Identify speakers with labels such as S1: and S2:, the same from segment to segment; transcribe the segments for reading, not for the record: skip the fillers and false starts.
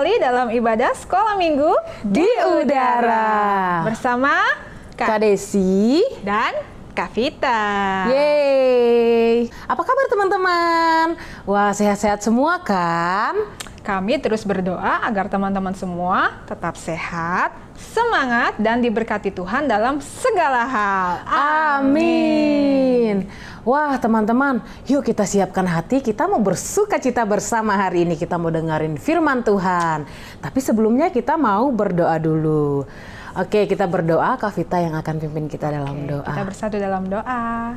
S1: kembali dalam ibadah Sekolah Minggu
S2: di Udara
S1: bersama
S2: Kak Desi
S1: dan Kak Vita.
S2: Yeay! Apa kabar teman-teman? Wah, sehat-sehat semua kan?
S1: Kami terus berdoa agar teman-teman semua tetap sehat, semangat, dan diberkati Tuhan dalam segala hal.
S2: Amin. Wah teman-teman, yuk kita siapkan hati, kita mau bersuka cita bersama hari ini. Kita mau dengerin firman Tuhan. Tapi sebelumnya kita mau berdoa dulu. Oke, kita berdoa, Kak Vita yang akan pimpin kita dalam doa.
S1: Kita bersatu dalam doa.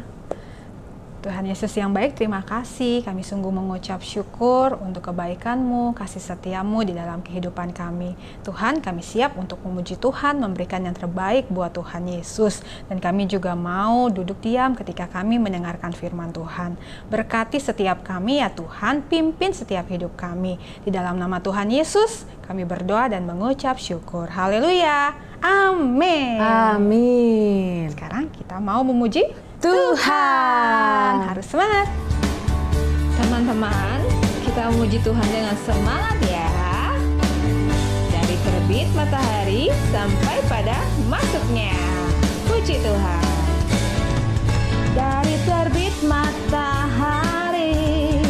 S1: Tuhan Yesus yang baik, terima kasih. Kami sungguh mengucap syukur untuk kebaikan-Mu, kasih setia-Mu di dalam kehidupan kami. Tuhan, kami siap untuk memuji Tuhan, memberikan yang terbaik buat Tuhan Yesus. Dan kami juga mau duduk diam ketika kami mendengarkan firman Tuhan. Berkati setiap kami ya Tuhan, pimpin setiap hidup kami. Di dalam nama Tuhan Yesus, kami berdoa dan mengucap syukur. Haleluya. Amin.
S2: Amin.
S1: Sekarang kita mau memuji
S2: Tuhan.
S1: Harus semangat. Teman-teman, kita memuji Tuhan dengan semangat ya. Dari terbit matahari sampai pada masuknya. Puji Tuhan. Dari terbit matahari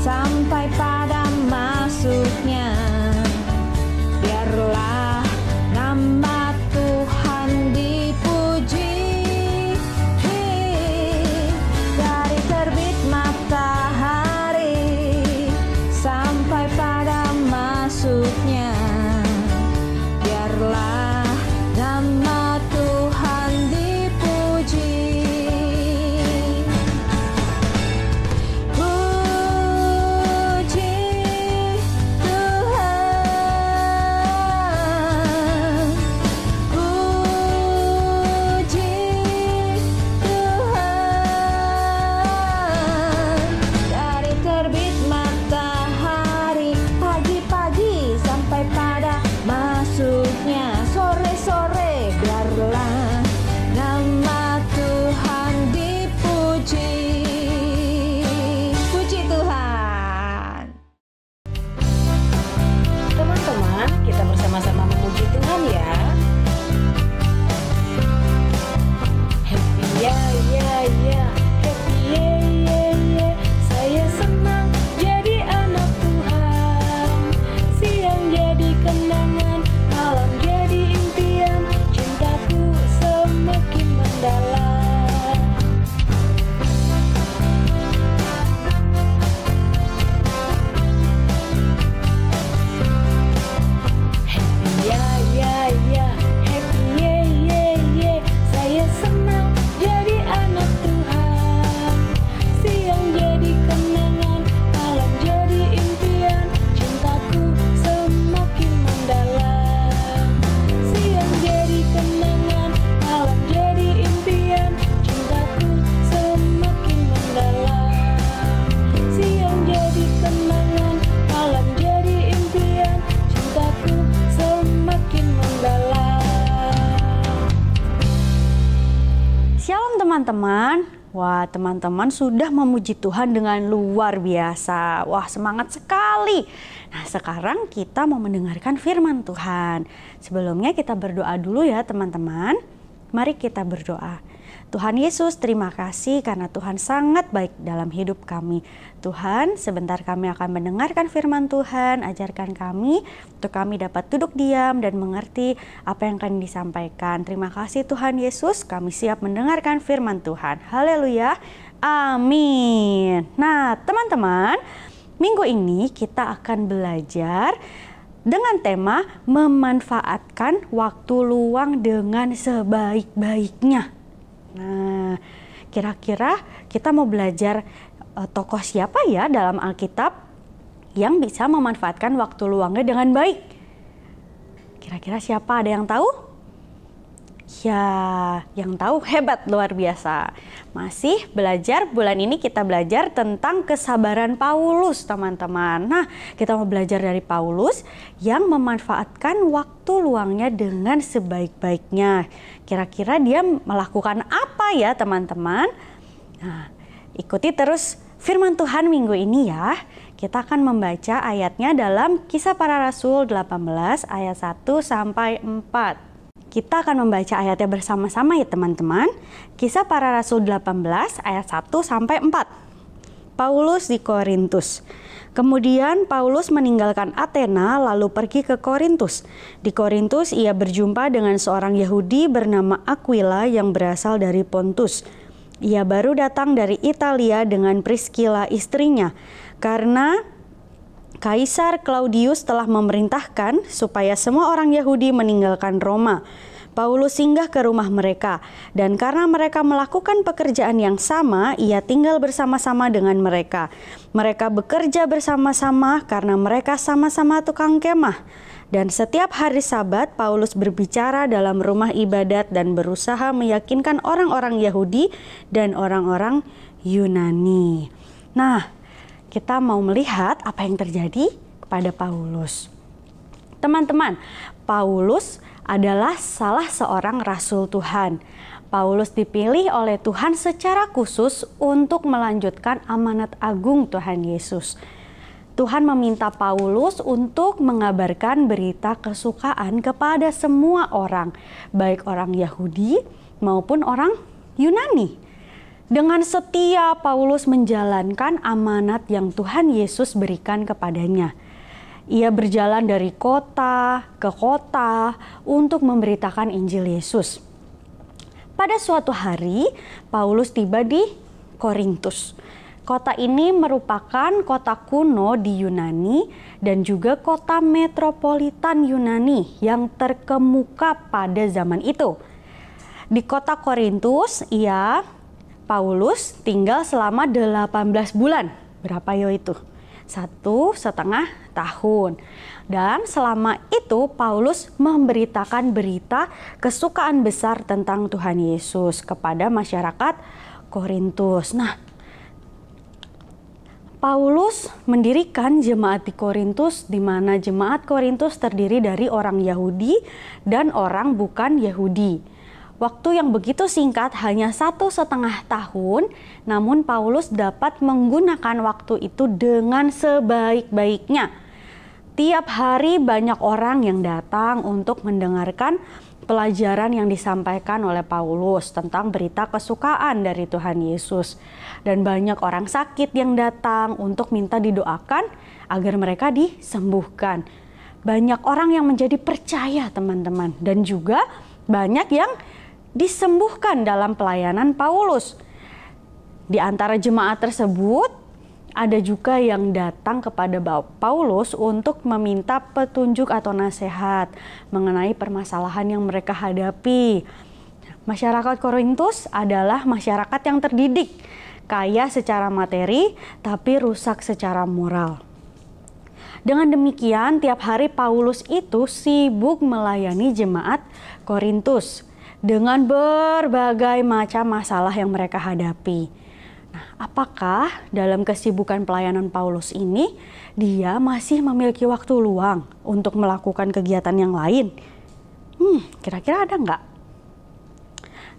S1: sampai pada masuknya. Biarlah nama Tuhan dipuji. Dari terbit matahari sampai pada masuknya. Biarlah nama Tuhan dipuji. Puji Tuhan. Puji Tuhan. Dari terbit matahari pagi-pagi sampai pada masuknya sore-sore, biarlah nama Tuhan dipuji. Puji Tuhan.
S2: Teman-teman, kita bersama-sama memuji Tuhan ya. Happy ya, happy ya. Saya senang jadi anak Tuhan. Siang jadi kenangan, malam jadi impian. Cintaku semakin mendalam. Happy ya, happy ya. Saya senang jadi anak Tuhan. Siang jadi kenangan, malam jadi impian. Cintaku semakin mendalam. Siang jadi kenangan, malam jadi impian. Cintaku semakin mendalam. Siang jadi kenangan, malam jadi impian. Cintaku semakin mendalam.
S3: Shalom teman-teman. Wah, teman-teman sudah memuji Tuhan dengan luar biasa. Wah, semangat sekali. Nah, sekarang kita mau mendengarkan firman Tuhan. Sebelumnya kita berdoa dulu ya teman-teman. Mari kita berdoa. Tuhan Yesus, terima kasih karena Tuhan sangat baik dalam hidup kami. Tuhan, sebentar kami akan mendengarkan firman Tuhan. Ajarkan kami untuk kami dapat duduk diam dan mengerti apa yang akan disampaikan. Terima kasih Tuhan Yesus, kami siap mendengarkan firman Tuhan. Haleluya. Amin. Nah, teman-teman, minggu ini kita akan belajar dengan tema memanfaatkan waktu luang dengan sebaik-baiknya. Nah, kira-kira kita mau belajar tokoh siapa ya dalam Alkitab yang bisa memanfaatkan waktu luangnya dengan baik? Kira-kira siapa, ada yang tahu? Ya, yang tahu hebat, luar biasa. Masih belajar, bulan ini kita belajar tentang kesabaran Paulus, teman-teman. Nah, kita mau belajar dari Paulus yang memanfaatkan waktu luangnya dengan sebaik-baiknya. Kira-kira dia melakukan apa ya, teman-teman? Nah, ikuti terus firman Tuhan minggu ini ya. Kita akan membaca ayatnya dalam Kisah Para Rasul 18 ayat 1 sampai 4. Kita akan membaca ayatnya bersama-sama ya teman-teman. Kisah Para Rasul 18 ayat 1 sampai 4. Paulus di Korintus. Kemudian Paulus meninggalkan Athena lalu pergi ke Korintus. Di Korintus ia berjumpa dengan seorang Yahudi bernama Aquila yang berasal dari Pontus. Ia baru datang dari Italia dengan Priscilla istrinya, karena Kaisar Claudius telah memerintahkan supaya semua orang Yahudi meninggalkan Roma. Paulus singgah ke rumah mereka, dan karena mereka melakukan pekerjaan yang sama, ia tinggal bersama-sama dengan mereka. Mereka bekerja bersama-sama karena mereka sama-sama tukang kemah. Dan setiap hari Sabat, Paulus berbicara dalam rumah ibadat dan berusaha meyakinkan orang-orang Yahudi dan orang-orang Yunani. Nah, kita mau melihat apa yang terjadi kepada Paulus. Teman-teman, Paulus adalah salah seorang rasul Tuhan. Paulus dipilih oleh Tuhan secara khusus untuk melanjutkan amanat agung Tuhan Yesus. Tuhan meminta Paulus untuk mengabarkan berita kesukaan kepada semua orang, baik orang Yahudi maupun orang Yunani. Dengan setia Paulus menjalankan amanat yang Tuhan Yesus berikan kepadanya. Ia berjalan dari kota ke kota untuk memberitakan Injil Yesus. Pada suatu hari, Paulus tiba di Korintus. Kota ini merupakan kota kuno di Yunani dan juga kota metropolitan Yunani yang terkemuka pada zaman itu. Di kota Korintus, Paulus tinggal selama 18 bulan. Berapa yo itu? 1,5 tahun. Dan selama itu Paulus memberitakan berita kesukaan besar tentang Tuhan Yesus kepada masyarakat Korintus. Nah, Paulus mendirikan jemaat di Korintus, di mana jemaat Korintus terdiri dari orang Yahudi dan orang bukan Yahudi. Waktu yang begitu singkat, hanya 1,5 tahun, namun Paulus dapat menggunakan waktu itu dengan sebaik-baiknya. Tiap hari banyak orang yang datang untuk mendengarkan pelajaran yang disampaikan oleh Paulus tentang berita kesukaan dari Tuhan Yesus. Dan banyak orang sakit yang datang untuk minta didoakan agar mereka disembuhkan. Banyak orang yang menjadi percaya, teman-teman, dan juga banyak yang disembuhkan dalam pelayanan Paulus. Di antara jemaat tersebut, ada juga yang datang kepada Paulus untuk meminta petunjuk atau nasihat mengenai permasalahan yang mereka hadapi. Masyarakat Korintus adalah masyarakat yang terdidik, kaya secara materi, tapi rusak secara moral. Dengan demikian, tiap hari Paulus itu sibuk melayani jemaat Korintus dengan berbagai macam masalah yang mereka hadapi. Nah, apakah dalam kesibukan pelayanan Paulus ini, dia masih memiliki waktu luang untuk melakukan kegiatan yang lain? Kira-kira ada nggak?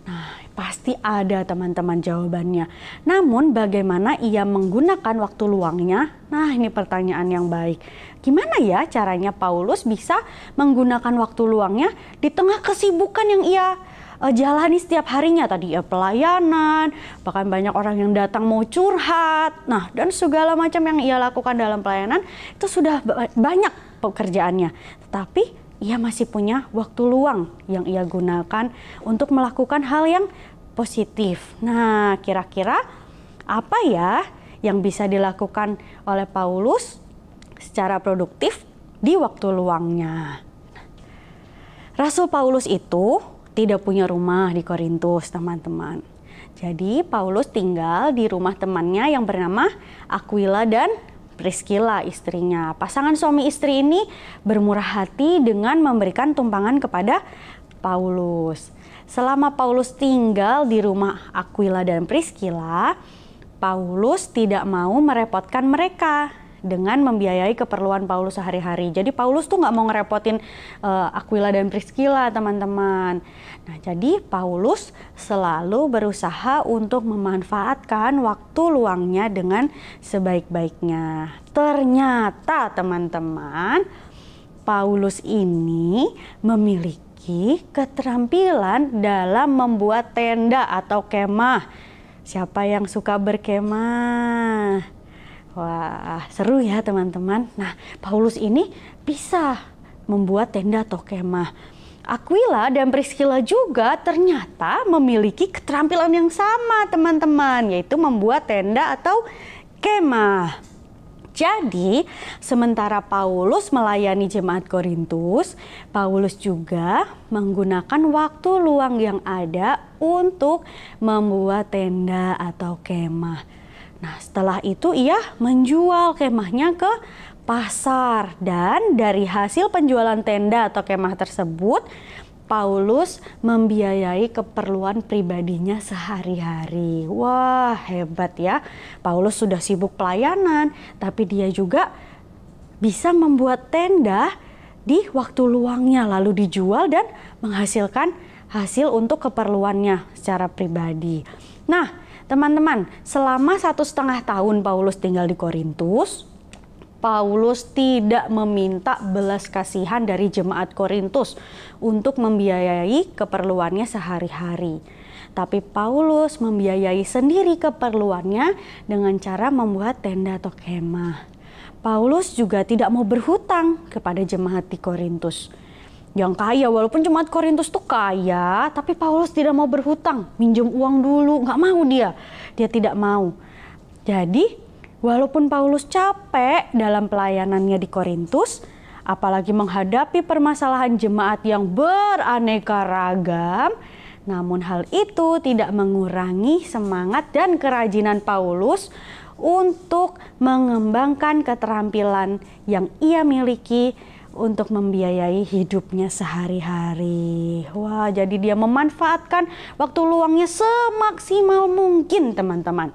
S3: Nah, pasti ada teman-teman jawabannya. Namun bagaimana ia menggunakan waktu luangnya? Nah, ini pertanyaan yang baik. Gimana ya caranya Paulus bisa menggunakan waktu luangnya di tengah kesibukan yang ia jalani setiap harinya? Tadi ya pelayanan, bahkan banyak orang yang datang mau curhat. Nah, dan segala macam yang ia lakukan dalam pelayanan itu sudah banyak pekerjaannya. Tetapi ia masih punya waktu luang yang ia gunakan untuk melakukan hal yang positif. Nah, kira-kira apa ya yang bisa dilakukan oleh Paulus secara produktif di waktu luangnya? Rasul Paulus itu tidak punya rumah di Korintus, teman-teman. Jadi Paulus tinggal di rumah temannya yang bernama Aquila dan Priscilla, istrinya. Pasangan suami istri ini bermurah hati dengan memberikan tumpangan kepada Paulus. Selama Paulus tinggal di rumah Aquila dan Priscilla, Paulus tidak mau merepotkan mereka. dengan membiayai keperluan Paulus sehari-hari. Jadi Paulus tuh nggak mau ngerepotin Aquila dan Priscilla, teman-teman. Nah, jadi Paulus selalu berusaha untuk memanfaatkan waktu luangnya dengan sebaik-baiknya. Ternyata, teman-teman, Paulus ini memiliki keterampilan dalam membuat tenda atau kemah. Siapa yang suka berkemah? Wah, seru ya teman-teman. Nah, Paulus ini bisa membuat tenda atau kemah. Aquila dan Priscilla juga ternyata memiliki keterampilan yang sama, teman-teman, yaitu membuat tenda atau kemah. Jadi, sementara Paulus melayani jemaat Korintus, Paulus juga menggunakan waktu luang yang ada untuk membuat tenda atau kemah. Nah, setelah itu ia menjual kemahnya ke pasar, dan dari hasil penjualan tenda atau kemah tersebut, Paulus membiayai keperluan pribadinya sehari-hari. Wah, hebat ya. Paulus sudah sibuk pelayanan, tapi dia juga bisa membuat tenda di waktu luangnya, lalu dijual dan menghasilkan hasil untuk keperluannya secara pribadi. Nah, teman-teman, selama 1,5 tahun Paulus tinggal di Korintus, Paulus tidak meminta belas kasihan dari jemaat Korintus untuk membiayai keperluannya sehari-hari. Tapi Paulus membiayai sendiri keperluannya dengan cara membuat tenda atau kemah. Paulus juga tidak mau berhutang kepada jemaat di Korintus yang kaya. Walaupun jemaat Korintus tuh kaya, tapi Paulus tidak mau berhutang, minjem uang dulu, nggak mau dia tidak mau. Jadi walaupun Paulus capek dalam pelayanannya di Korintus, apalagi menghadapi permasalahan jemaat yang beraneka ragam, namun hal itu tidak mengurangi semangat dan kerajinan Paulus untuk mengembangkan keterampilan yang ia miliki untuk membiayai hidupnya sehari-hari. Wah, jadi dia memanfaatkan waktu luangnya semaksimal mungkin, teman-teman.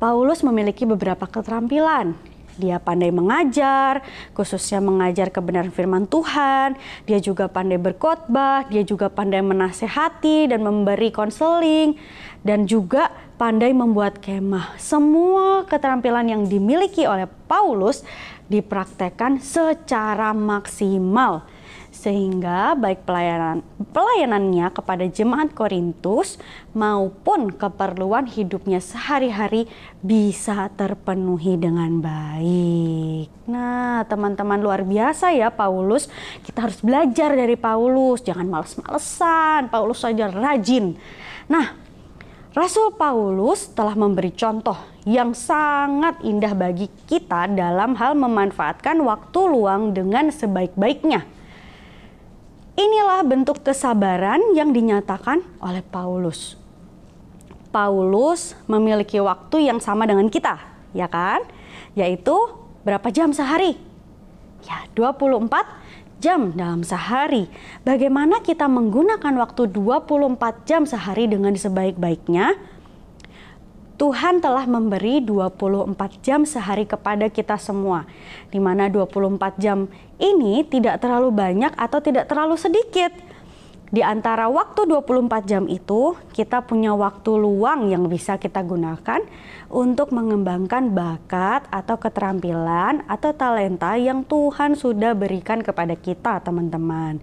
S3: Paulus memiliki beberapa keterampilan. Dia pandai mengajar, khususnya mengajar kebenaran firman Tuhan. Dia juga pandai berkhotbah, dia juga pandai menasehati dan memberi konseling, dan juga pandai membuat kemah. Semua keterampilan yang dimiliki oleh Paulus dipraktekkan secara maksimal, sehingga baik pelayanannya kepada jemaat Korintus maupun keperluan hidupnya sehari-hari bisa terpenuhi dengan baik. Nah, teman-teman, luar biasa ya Paulus. Kita harus belajar dari Paulus, jangan males-malesan. Paulus saja rajin. Nah, Rasul Paulus telah memberi contoh yang sangat indah bagi kita dalam hal memanfaatkan waktu luang dengan sebaik-baiknya. Inilah bentuk kesabaran yang dinyatakan oleh Paulus. Paulus memiliki waktu yang sama dengan kita, ya kan? Yaitu berapa jam sehari? Ya, 24 jam dalam sehari. Bagaimana kita menggunakan waktu 24 jam sehari dengan sebaik-baiknya? Tuhan telah memberi 24 jam sehari kepada kita semua, di mana 24 jam ini tidak terlalu banyak atau tidak terlalu sedikit. Di antara waktu 24 jam itu, kita punya waktu luang yang bisa kita gunakan untuk mengembangkan bakat atau keterampilan atau talenta yang Tuhan sudah berikan kepada kita, teman-teman.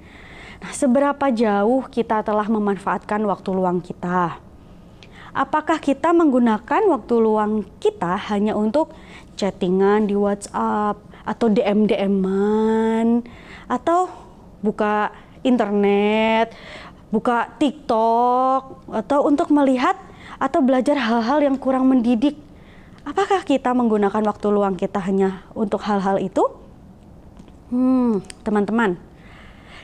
S3: Nah, seberapa jauh kita telah memanfaatkan waktu luang kita? Apakah kita menggunakan waktu luang kita hanya untuk chattingan di WhatsApp atau DM-DM-an atau buka internet, buka TikTok, atau untuk melihat atau belajar hal-hal yang kurang mendidik? Apakah kita menggunakan waktu luang kita hanya untuk hal-hal itu? Teman-teman,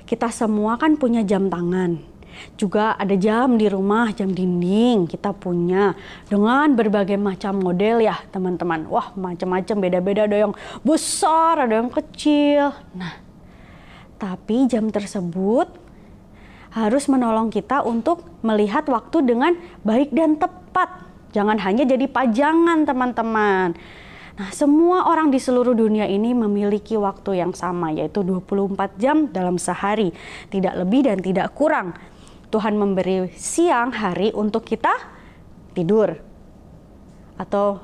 S3: kita semua kan punya jam tangan. Juga ada jam di rumah, jam dinding kita punya dengan berbagai macam model ya teman-teman. Wah, macam-macam, beda-beda, ada yang besar, ada yang kecil. Nah, tapi jam tersebut harus menolong kita untuk melihat waktu dengan baik dan tepat. Jangan hanya jadi pajangan, teman-teman. Nah, semua orang di seluruh dunia ini memiliki waktu yang sama, yaitu 24 jam dalam sehari, tidak lebih dan tidak kurang. Tuhan memberi siang hari untuk kita tidur atau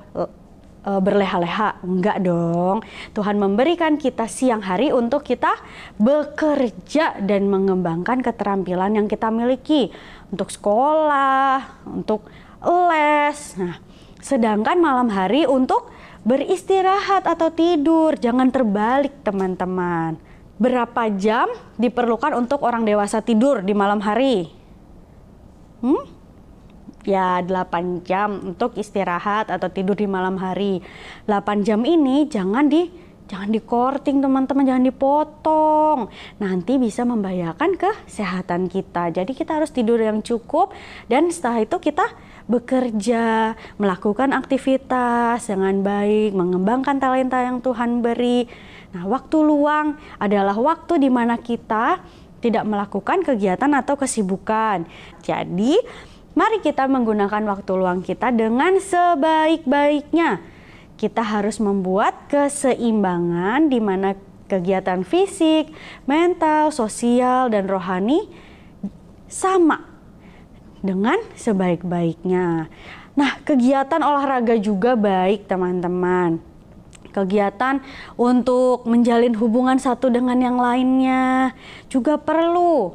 S3: berleha-leha. Enggak dong. Tuhan memberikan kita siang hari untuk kita bekerja dan mengembangkan keterampilan yang kita miliki, untuk sekolah, untuk les. Nah, sedangkan malam hari untuk beristirahat atau tidur. Jangan terbalik, teman-teman. Berapa jam diperlukan untuk orang dewasa tidur di malam hari? Ya, 8 jam untuk istirahat atau tidur di malam hari. 8 jam ini jangan dikorting, teman-teman, jangan dipotong. Nanti bisa membahayakan kesehatan kita. Jadi kita harus tidur yang cukup, dan setelah itu kita bekerja, melakukan aktivitas dengan baik, mengembangkan talenta yang Tuhan beri. Nah, waktu luang adalah waktu di mana kita tidak melakukan kegiatan atau kesibukan. Jadi, mari kita menggunakan waktu luang kita dengan sebaik-baiknya. Kita harus membuat keseimbangan di mana kegiatan fisik, mental, sosial, dan rohani sama dengan sebaik-baiknya. Nah, kegiatan olahraga juga baik, teman-teman. Kegiatan untuk menjalin hubungan satu dengan yang lainnya juga perlu.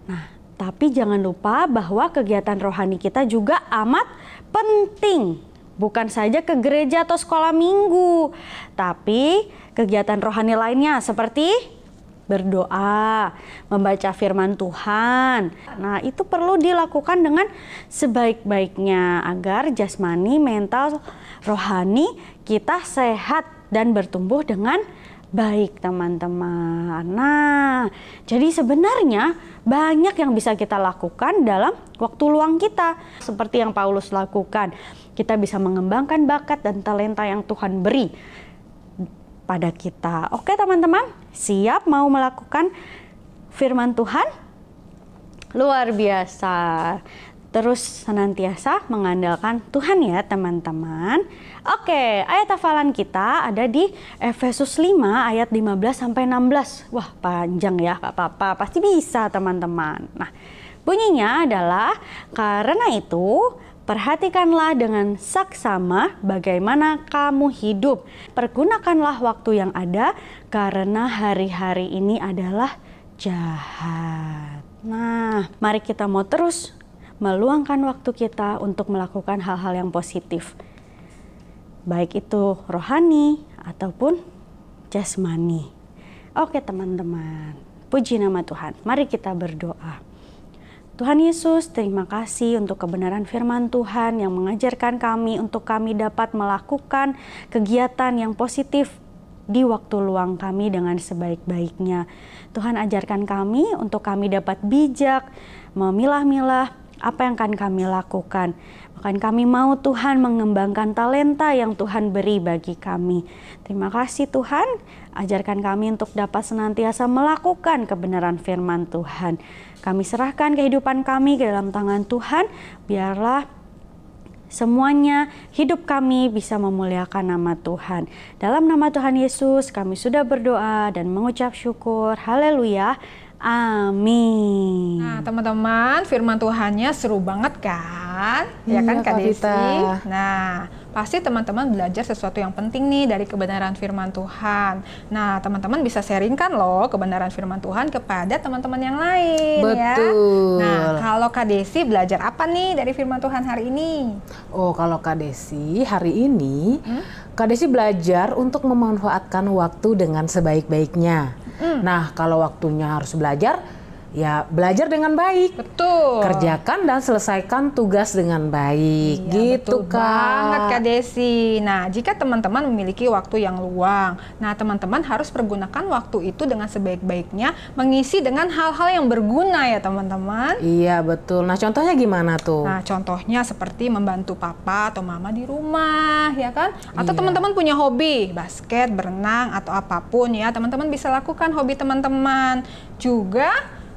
S3: Nah, tapi jangan lupa bahwa kegiatan rohani kita juga amat penting. Bukan saja ke gereja atau sekolah minggu, tapi kegiatan rohani lainnya seperti berdoa, membaca firman Tuhan. Nah, itu perlu dilakukan dengan sebaik-baiknya agar jasmani, mental, rohani kita sehat dan bertumbuh dengan baik, teman-teman. Nah, jadi sebenarnya banyak yang bisa kita lakukan dalam waktu luang kita. Seperti yang Paulus lakukan, kita bisa mengembangkan bakat dan talenta yang Tuhan beri pada kita. Oke, teman-teman, siap mau melakukan firman Tuhan? Luar biasa. Terus senantiasa mengandalkan Tuhan ya, teman-teman. Oke, ayat hafalan kita ada di Efesus 5 ayat 15 sampai 16. Wah, panjang ya, Kak Papa. Pasti bisa, teman-teman. Nah, bunyinya adalah, karena itu perhatikanlah dengan saksama bagaimana kamu hidup. Pergunakanlah waktu yang ada, karena hari-hari ini adalah jahat. Nah, mari kita mau terus meluangkan waktu kita untuk melakukan hal-hal yang positif, baik itu rohani ataupun jasmani. Oke, teman-teman, puji nama Tuhan. Mari kita berdoa. Tuhan Yesus, terima kasih untuk kebenaran firman Tuhan yang mengajarkan kami untuk kami dapat melakukan kegiatan yang positif di waktu luang kami dengan sebaik-baiknya. Tuhan, ajarkan kami untuk kami dapat bijak, memilah-milah apa yang akan kami lakukan. Bahkan kami mau Tuhan mengembangkan talenta yang Tuhan beri bagi kami. Terima kasih Tuhan, ajarkan kami untuk dapat senantiasa melakukan kebenaran firman Tuhan. Kami serahkan kehidupan kami ke dalam tangan Tuhan, biarlah semuanya hidup kami bisa memuliakan nama Tuhan. Dalam nama Tuhan Yesus kami sudah berdoa dan mengucap syukur. Haleluya. Amin.
S1: Nah, teman-teman, firman Tuhannya seru banget kan? Ya kan, Kak Desi? Nah, pasti teman-teman belajar sesuatu yang penting nih dari kebenaran firman Tuhan. Nah, teman-teman bisa sharingkan loh kebenaran firman Tuhan kepada teman-teman yang lain.
S2: Betul.
S1: Ya. Nah, kalau Kak Desi belajar apa nih dari firman Tuhan hari ini?
S2: Oh, kalau Kak Desi hari ini, Kak Desi belajar untuk memanfaatkan waktu dengan sebaik-baiknya. Nah, kalau waktunya harus belajar, ya belajar dengan baik.
S1: Betul.
S2: Kerjakan dan selesaikan tugas dengan baik.
S1: Iya,
S2: gitu,
S1: betul
S2: Kak.
S1: banget, Kak Desi. Nah, jika teman-teman memiliki waktu yang luang, nah teman-teman harus pergunakan waktu itu dengan sebaik-baiknya, mengisi dengan hal-hal yang berguna ya teman-teman.
S2: Iya, betul. Nah, contohnya gimana tuh?
S1: Nah, contohnya seperti membantu papa atau mama di rumah, ya kan? Atau
S2: Iya.
S1: teman-teman punya hobi, basket, berenang, atau apapun ya, teman-teman bisa lakukan hobi teman-teman. Juga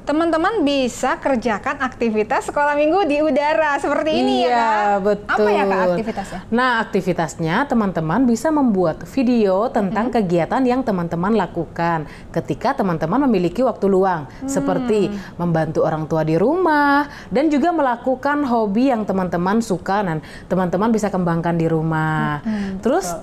S1: teman-teman bisa kerjakan aktivitas sekolah minggu di udara seperti ini ya, Kak?
S2: Iya, betul.
S1: Apa ya, Kak, aktivitasnya?
S2: Nah, aktivitasnya teman-teman bisa membuat video tentang kegiatan yang teman-teman lakukan ketika teman-teman memiliki waktu luang, seperti membantu orang tua di rumah dan juga melakukan hobi yang teman-teman suka dan teman-teman bisa kembangkan di rumah. Terus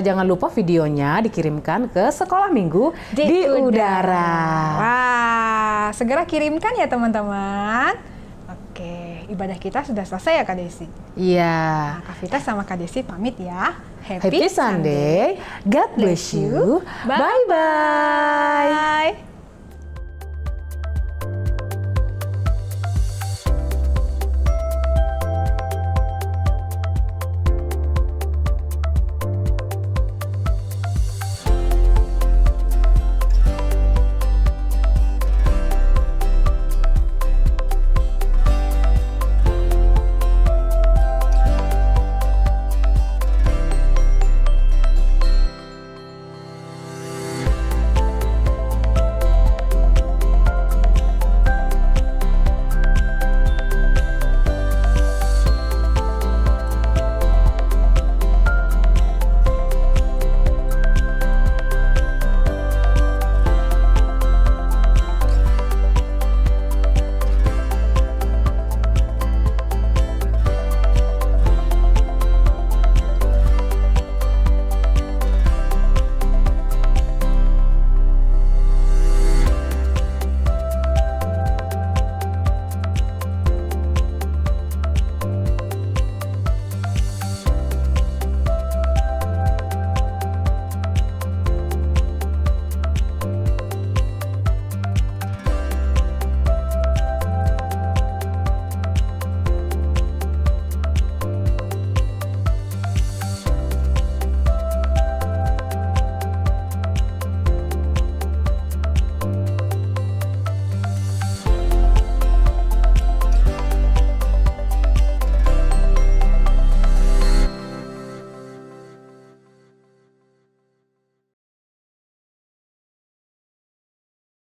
S2: jangan lupa videonya dikirimkan ke sekolah minggu di udara.
S1: Wah, segera kirimkan ya teman-teman. Oke, ibadah kita sudah selesai ya Kak Desi.
S2: Iya.
S1: Nah, Kak Vita sama Kak Desi pamit ya.
S2: Happy Sunday. God bless you. Bye-bye.